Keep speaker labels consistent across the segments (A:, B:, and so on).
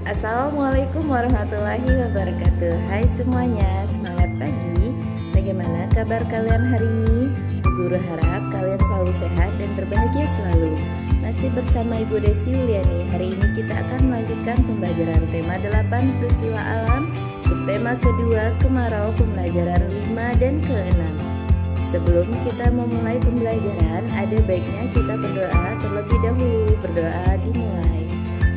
A: Assalamualaikum warahmatullahi wabarakatuh. Hai semuanya, semangat pagi. Bagaimana kabar kalian hari ini? Bu Guru harap kalian selalu sehat dan berbahagia selalu. Masih bersama Ibu Desi Uliani. Hari ini kita akan melanjutkan pembelajaran tema 8 peristiwa alam, subtema kedua kemarau, pembelajaran 5 dan ke-6. Sebelum kita memulai pembelajaran, ada baiknya kita berdoa terlebih dahulu. Berdoa dimulai.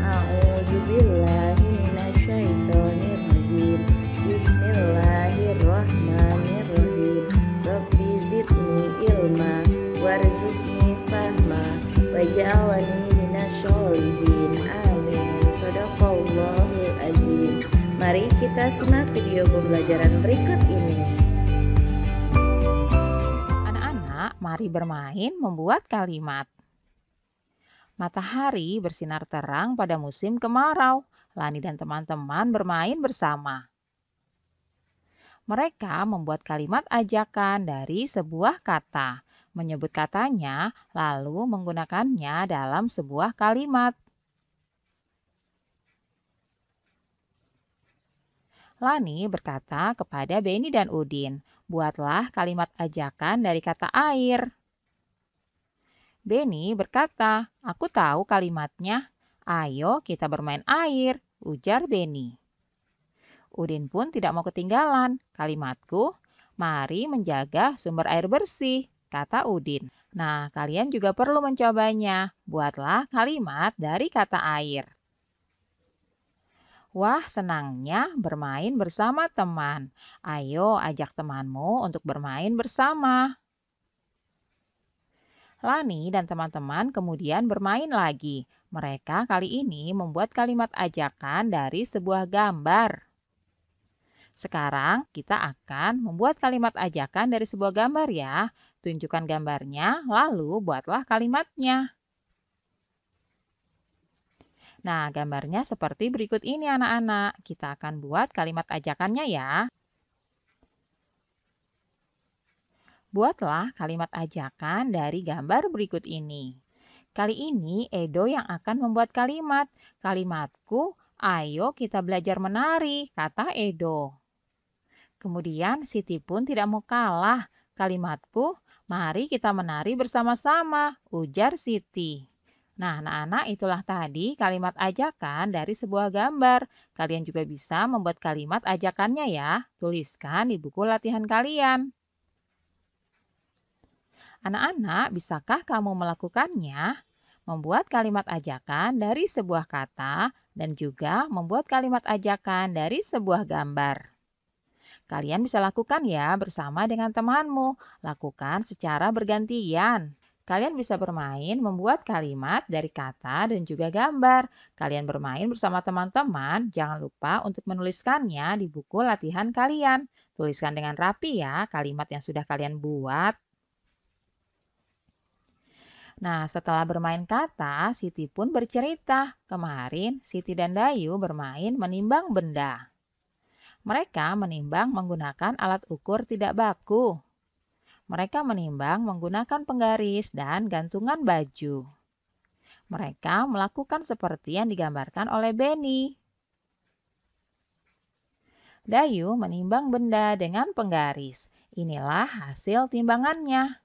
A: A'udzubillahiminasyaitonirrajim. Bismillahirrahmanirrahim. Rabbi zidni ilma warzuqni fahma waj'alni minasyolihin. Amin. Shadaqallahul azim. Mari kita simak video pembelajaran berikut ini.
B: Anak-anak, mari bermain membuat kalimat. Matahari bersinar terang pada musim kemarau. Lani dan teman-teman bermain bersama. Mereka membuat kalimat ajakan dari sebuah kata, menyebut katanya, lalu menggunakannya dalam sebuah kalimat. Lani berkata kepada Beni dan Udin, "Buatlah kalimat ajakan dari kata air." Beni berkata, "Aku tahu kalimatnya. Ayo kita bermain air," ujar Beni. Udin pun tidak mau ketinggalan. "Kalimatku, mari menjaga sumber air bersih," kata Udin. Nah, kalian juga perlu mencobanya. Buatlah kalimat dari kata air. Wah, senangnya bermain bersama teman. Ayo ajak temanmu untuk bermain bersama. Lani dan teman-teman kemudian bermain lagi. Mereka kali ini membuat kalimat ajakan dari sebuah gambar. Sekarang kita akan membuat kalimat ajakan dari sebuah gambar ya. Tunjukkan gambarnya, lalu buatlah kalimatnya. Nah, gambarnya seperti berikut ini anak-anak. Kita akan buat kalimat ajakannya ya. Buatlah kalimat ajakan dari gambar berikut ini. Kali ini Edo yang akan membuat kalimat. "Kalimatku, ayo kita belajar menari," kata Edo. Kemudian Siti pun tidak mau kalah. "Kalimatku, mari kita menari bersama-sama," ujar Siti. Nah, anak-anak, itulah tadi kalimat ajakan dari sebuah gambar. Kalian juga bisa membuat kalimat ajakannya ya. Tuliskan di buku latihan kalian. Anak-anak, bisakah kamu melakukannya? Membuat kalimat ajakan dari sebuah kata dan juga membuat kalimat ajakan dari sebuah gambar. Kalian bisa lakukan ya bersama dengan temanmu. Lakukan secara bergantian. Kalian bisa bermain membuat kalimat dari kata dan juga gambar. Kalian bermain bersama teman-teman, jangan lupa untuk menuliskannya di buku latihan kalian. Tuliskan dengan rapi ya kalimat yang sudah kalian buat. Nah, setelah bermain kata, Siti pun bercerita. Kemarin, Siti dan Dayu bermain menimbang benda. Mereka menimbang menggunakan alat ukur tidak baku. Mereka menimbang menggunakan penggaris dan gantungan baju. Mereka melakukan seperti yang digambarkan oleh Beni. Dayu menimbang benda dengan penggaris. Inilah hasil timbangannya.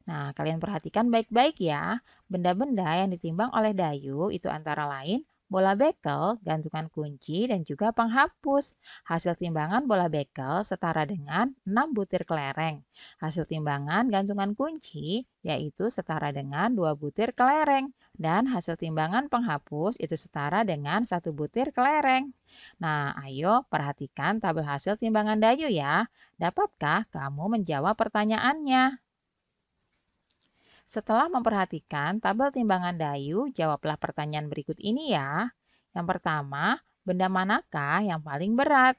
B: Nah, kalian perhatikan baik-baik ya. Benda-benda yang ditimbang oleh Dayu itu antara lain bola bekel, gantungan kunci, dan juga penghapus. Hasil timbangan bola bekel setara dengan 6 butir kelereng. Hasil timbangan gantungan kunci yaitu setara dengan 2 butir kelereng. Dan hasil timbangan penghapus itu setara dengan 1 butir kelereng. Nah, ayo perhatikan tabel hasil timbangan Dayu ya. Dapatkah kamu menjawab pertanyaannya? Setelah memperhatikan tabel timbangan Dayu, jawablah pertanyaan berikut ini ya. Yang pertama, benda manakah yang paling berat?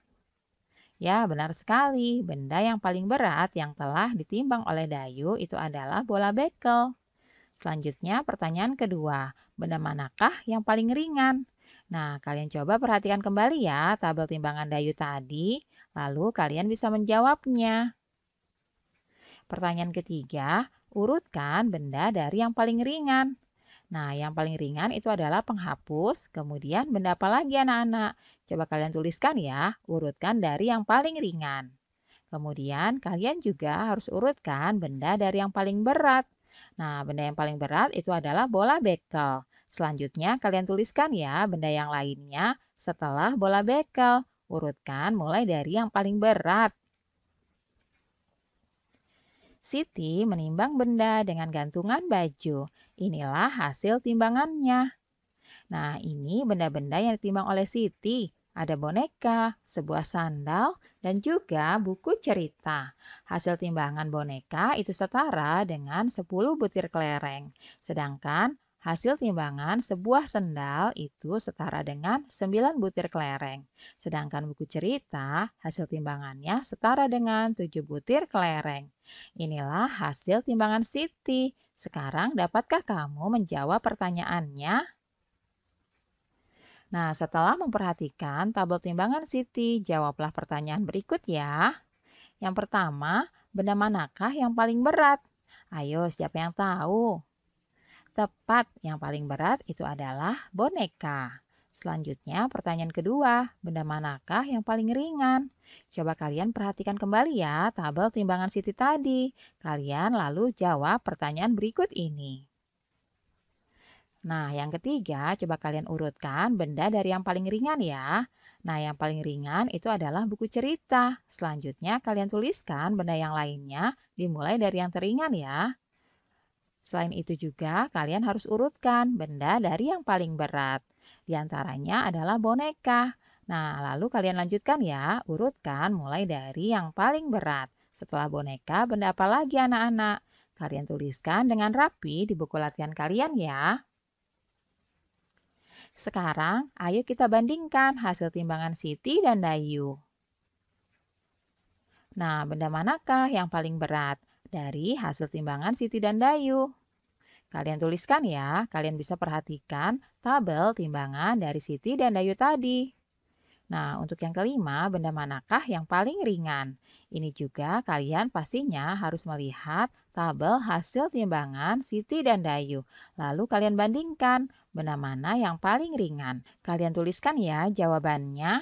B: Ya, benar sekali. Benda yang paling berat yang telah ditimbang oleh Dayu itu adalah bola bekel. Selanjutnya, pertanyaan kedua, benda manakah yang paling ringan? Nah, kalian coba perhatikan kembali ya tabel timbangan Dayu tadi, lalu kalian bisa menjawabnya. Pertanyaan ketiga, urutkan benda dari yang paling ringan. Nah, yang paling ringan itu adalah penghapus. Kemudian benda apa lagi anak-anak? Coba kalian tuliskan ya, urutkan dari yang paling ringan. Kemudian kalian juga harus urutkan benda dari yang paling berat. Nah, benda yang paling berat itu adalah bola bekel. Selanjutnya kalian tuliskan ya benda yang lainnya setelah bola bekel. Urutkan mulai dari yang paling berat. Siti menimbang benda dengan gantungan baju. Inilah hasil timbangannya. Nah, ini benda-benda yang ditimbang oleh Siti. Ada boneka, sebuah sandal, dan juga buku cerita. Hasil timbangan boneka itu setara dengan 10 butir kelereng. Sedangkan hasil timbangan sebuah sandal itu setara dengan 9 butir kelereng. Sedangkan buku cerita, hasil timbangannya setara dengan 7 butir kelereng. Inilah hasil timbangan Siti. Sekarang dapatkah kamu menjawab pertanyaannya? Nah, setelah memperhatikan tabel timbangan Siti, jawablah pertanyaan berikut ya. Yang pertama, benda manakah yang paling berat? Ayo, siapa yang tahu? Tepat, yang paling berat itu adalah boneka. Selanjutnya, pertanyaan kedua, benda manakah yang paling ringan? Coba kalian perhatikan kembali ya tabel timbangan Siti tadi. Kalian lalu jawab pertanyaan berikut ini. Nah, yang ketiga, coba kalian urutkan benda dari yang paling ringan ya. Nah, yang paling ringan itu adalah buku cerita. Selanjutnya, kalian tuliskan benda yang lainnya dimulai dari yang teringan ya. Selain itu juga, kalian harus urutkan benda dari yang paling berat. Di antaranya adalah boneka. Nah, lalu kalian lanjutkan ya, urutkan mulai dari yang paling berat. Setelah boneka, benda apa lagi anak-anak? Kalian tuliskan dengan rapi di buku latihan kalian ya. Sekarang, ayo kita bandingkan hasil timbangan Siti dan Dayu. Nah, benda manakah yang paling berat dari hasil timbangan Siti dan Dayu? Kalian tuliskan ya, kalian bisa perhatikan tabel timbangan dari Siti dan Dayu tadi. Nah, untuk yang kelima, benda manakah yang paling ringan? Ini juga kalian pastinya harus melihat tabel hasil timbangan Siti dan Dayu. Lalu kalian bandingkan benda mana yang paling ringan. Kalian tuliskan ya jawabannya.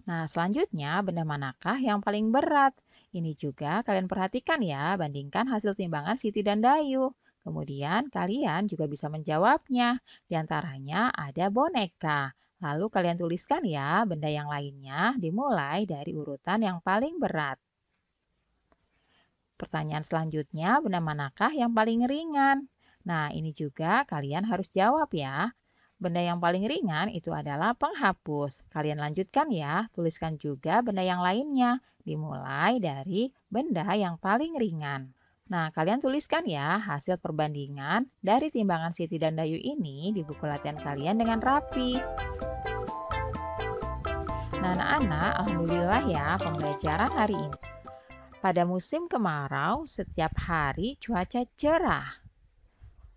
B: Nah, selanjutnya benda manakah yang paling berat? Ini juga kalian perhatikan ya, bandingkan hasil timbangan Siti dan Dayu. Kemudian kalian juga bisa menjawabnya. Di antaranya ada boneka. Lalu kalian tuliskan ya benda yang lainnya dimulai dari urutan yang paling berat. Pertanyaan selanjutnya, benda manakah yang paling ringan? Nah, ini juga kalian harus jawab ya. Benda yang paling ringan itu adalah penghapus. Kalian lanjutkan ya, tuliskan juga benda yang lainnya. Dimulai dari benda yang paling ringan. Nah, kalian tuliskan ya hasil perbandingan dari timbangan Siti dan Dayu ini di buku latihan kalian dengan rapi. Nah, anak-anak, alhamdulillah ya pembelajaran hari ini. Pada musim kemarau, setiap hari cuaca cerah.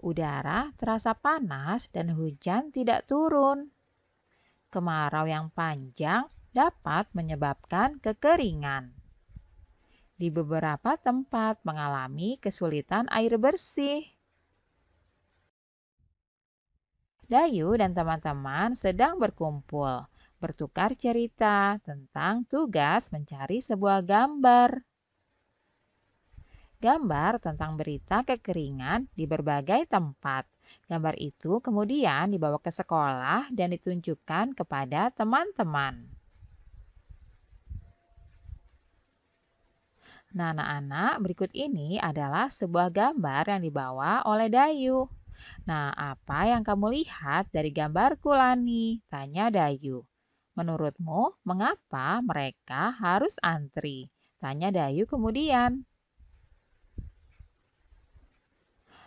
B: Udara terasa panas dan hujan tidak turun. Kemarau yang panjang dapat menyebabkan kekeringan. Di beberapa tempat mengalami kesulitan air bersih. Dayu dan teman-teman sedang berkumpul, bertukar cerita tentang tugas mencari sebuah gambar. Gambar tentang berita kekeringan di berbagai tempat. Gambar itu kemudian dibawa ke sekolah dan ditunjukkan kepada teman-teman. Nah, anak-anak, berikut ini adalah sebuah gambar yang dibawa oleh Dayu. Nah, apa yang kamu lihat dari gambarku, Lani? Tanya Dayu. Menurutmu, mengapa mereka harus antri? Tanya Dayu kemudian.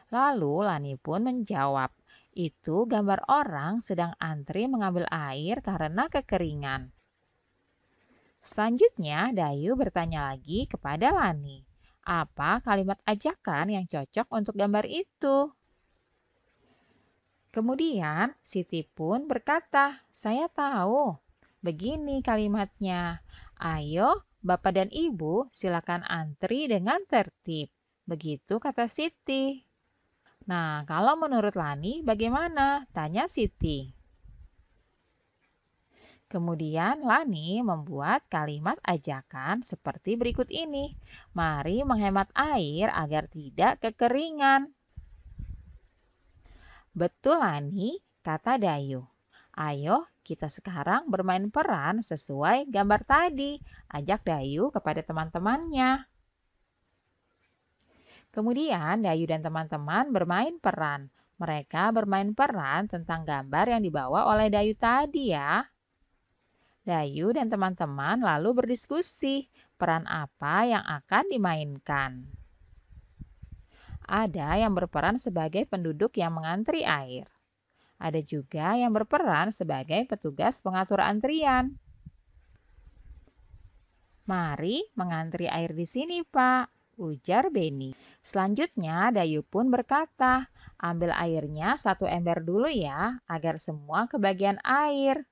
B: Lalu Lani pun menjawab, itu gambar orang sedang antri mengambil air karena kekeringan. Selanjutnya Dayu bertanya lagi kepada Lani, apa kalimat ajakan yang cocok untuk gambar itu? Kemudian Siti pun berkata, saya tahu. Begini kalimatnya, ayo Bapak dan Ibu silakan antri dengan tertib. Begitu kata Siti. Nah, kalau menurut Lani bagaimana? Tanya Siti. Kemudian Lani membuat kalimat ajakan seperti berikut ini. Mari menghemat air agar tidak kekeringan. Betul Lani, kata Dayu. Ayo kita sekarang bermain peran sesuai gambar tadi. Ajak Dayu kepada teman-temannya. Kemudian Dayu dan teman-teman bermain peran. Mereka bermain peran tentang gambar yang dibawa oleh Dayu tadi ya. Dayu dan teman-teman lalu berdiskusi peran apa yang akan dimainkan. Ada yang berperan sebagai penduduk yang mengantri air. Ada juga yang berperan sebagai petugas pengatur antrian. Mari mengantri air di sini, Pak, ujar Beni. Selanjutnya Dayu pun berkata, ambil airnya 1 ember dulu ya, agar semua kebagian air.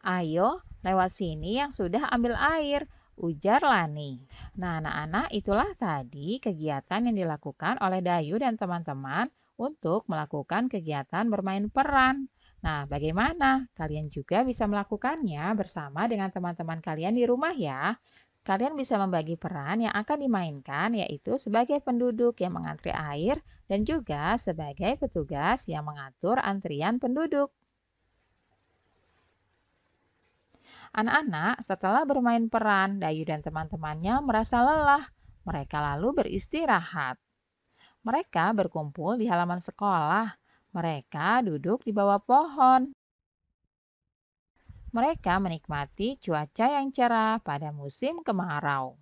B: Ayo, lewat sini yang sudah ambil air, ujar Lani. Nah, anak-anak, itulah tadi kegiatan yang dilakukan oleh Dayu dan teman-teman untuk melakukan kegiatan bermain peran. Nah, bagaimana? Kalian juga bisa melakukannya bersama dengan teman-teman kalian di rumah ya. Kalian bisa membagi peran yang akan dimainkan, yaitu sebagai penduduk yang mengantri air dan juga sebagai petugas yang mengatur antrian penduduk. Anak-anak setelah bermain peran, Dayu dan teman-temannya merasa lelah. Mereka lalu beristirahat. Mereka berkumpul di halaman sekolah. Mereka duduk di bawah pohon. Mereka menikmati cuaca yang cerah pada musim kemarau.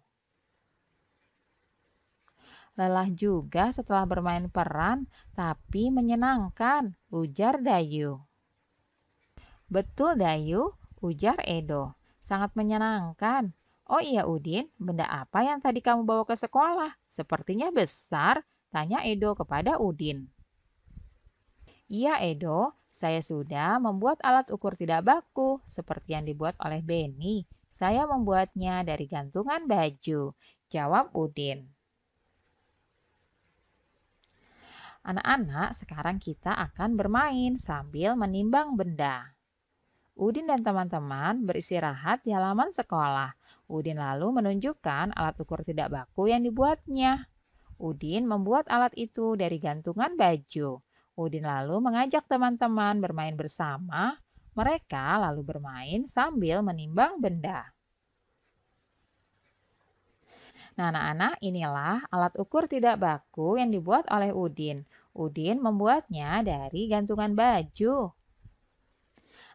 B: Lelah juga setelah bermain peran, tapi menyenangkan, ujar Dayu. Betul Dayu, ujar Edo. Sangat menyenangkan. Oh iya Udin, benda apa yang tadi kamu bawa ke sekolah? Sepertinya besar, tanya Edo kepada Udin. Iya Edo, saya sudah membuat alat ukur tidak baku seperti yang dibuat oleh Beni. Saya membuatnya dari gantungan baju, jawab Udin. Anak-anak, sekarang kita akan bermain sambil menimbang benda. Udin dan teman-teman beristirahat di halaman sekolah. Udin lalu menunjukkan alat ukur tidak baku yang dibuatnya. Udin membuat alat itu dari gantungan baju. Udin lalu mengajak teman-teman bermain bersama. Mereka lalu bermain sambil menimbang benda. Nah, anak-anak, inilah alat ukur tidak baku yang dibuat oleh Udin. Udin membuatnya dari gantungan baju.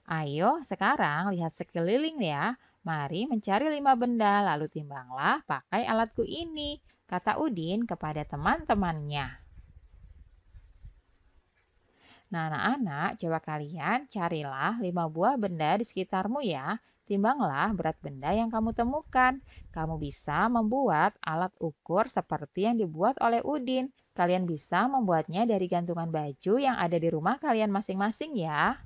B: Ayo sekarang lihat sekeliling ya. Mari mencari 5 benda lalu timbanglah pakai alatku ini, kata Udin kepada teman-temannya. Nah anak-anak, coba kalian carilah 5 buah benda di sekitarmu ya. Timbanglah berat benda yang kamu temukan. Kamu bisa membuat alat ukur seperti yang dibuat oleh Udin. Kalian bisa membuatnya dari gantungan baju yang ada di rumah kalian masing-masing ya.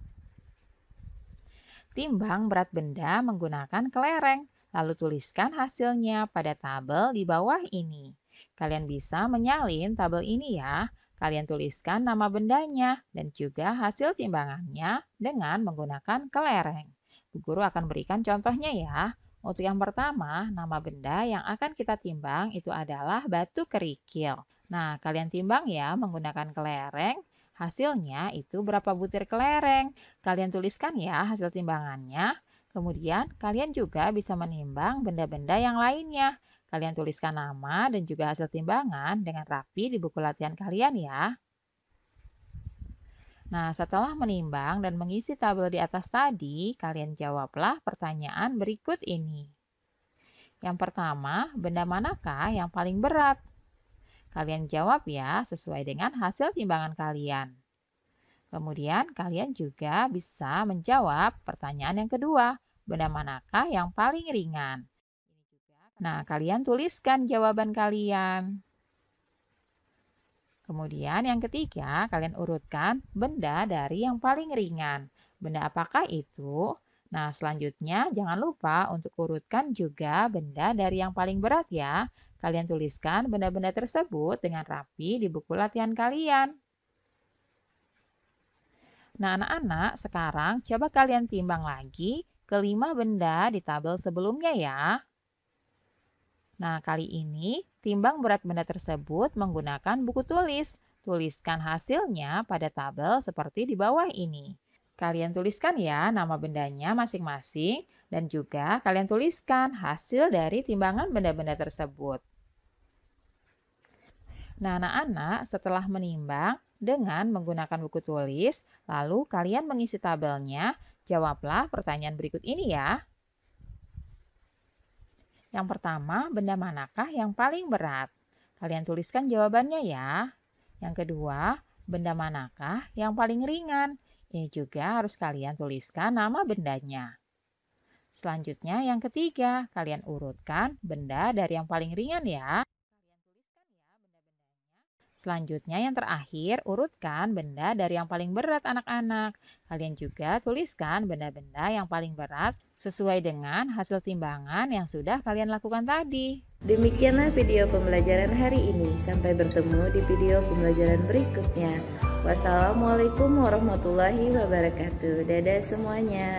B: Timbang berat benda menggunakan kelereng, lalu tuliskan hasilnya pada tabel di bawah ini. Kalian bisa menyalin tabel ini ya. Kalian tuliskan nama bendanya dan juga hasil timbangannya dengan menggunakan kelereng. Bu Guru akan berikan contohnya ya. Untuk yang pertama, nama benda yang akan kita timbang itu adalah batu kerikil. Nah, kalian timbang ya menggunakan kelereng. Hasilnya itu berapa butir kelereng. Kalian tuliskan ya hasil timbangannya. Kemudian kalian juga bisa menimbang benda-benda yang lainnya. Kalian tuliskan nama dan juga hasil timbangan dengan rapi di buku latihan kalian ya. Nah, setelah menimbang dan mengisi tabel di atas tadi, kalian jawablah pertanyaan berikut ini. Yang pertama, benda manakah yang paling berat? Kalian jawab ya sesuai dengan hasil timbangan kalian. Kemudian kalian juga bisa menjawab pertanyaan yang kedua, benda manakah yang paling ringan? Nah, kalian tuliskan jawaban kalian. Kemudian yang ketiga, kalian urutkan benda dari yang paling ringan. Benda apakah itu? Nah, selanjutnya jangan lupa untuk urutkan juga benda dari yang paling berat ya. Kalian tuliskan benda-benda tersebut dengan rapi di buku latihan kalian. Nah, anak-anak, sekarang coba kalian timbang lagi kelima benda di tabel sebelumnya ya. Nah, kali ini timbang berat benda tersebut menggunakan buku tulis. Tuliskan hasilnya pada tabel seperti di bawah ini. Kalian tuliskan ya nama bendanya masing-masing dan juga kalian tuliskan hasil dari timbangan benda-benda tersebut. Nah, anak-anak setelah menimbang dengan menggunakan buku tulis, lalu kalian mengisi tabelnya, jawablah pertanyaan berikut ini ya. Yang pertama, benda manakah yang paling berat? Kalian tuliskan jawabannya ya. Yang kedua, benda manakah yang paling ringan? Ini juga harus kalian tuliskan nama bendanya. Selanjutnya yang ketiga, kalian urutkan benda dari yang paling ringan ya. Selanjutnya yang terakhir, urutkan benda dari yang paling berat anak-anak. Kalian juga tuliskan benda-benda yang paling berat sesuai dengan hasil timbangan yang sudah kalian lakukan tadi.
A: Demikianlah video pembelajaran hari ini. Sampai bertemu di video pembelajaran berikutnya. Wassalamualaikum warahmatullahi wabarakatuh. Dadah semuanya.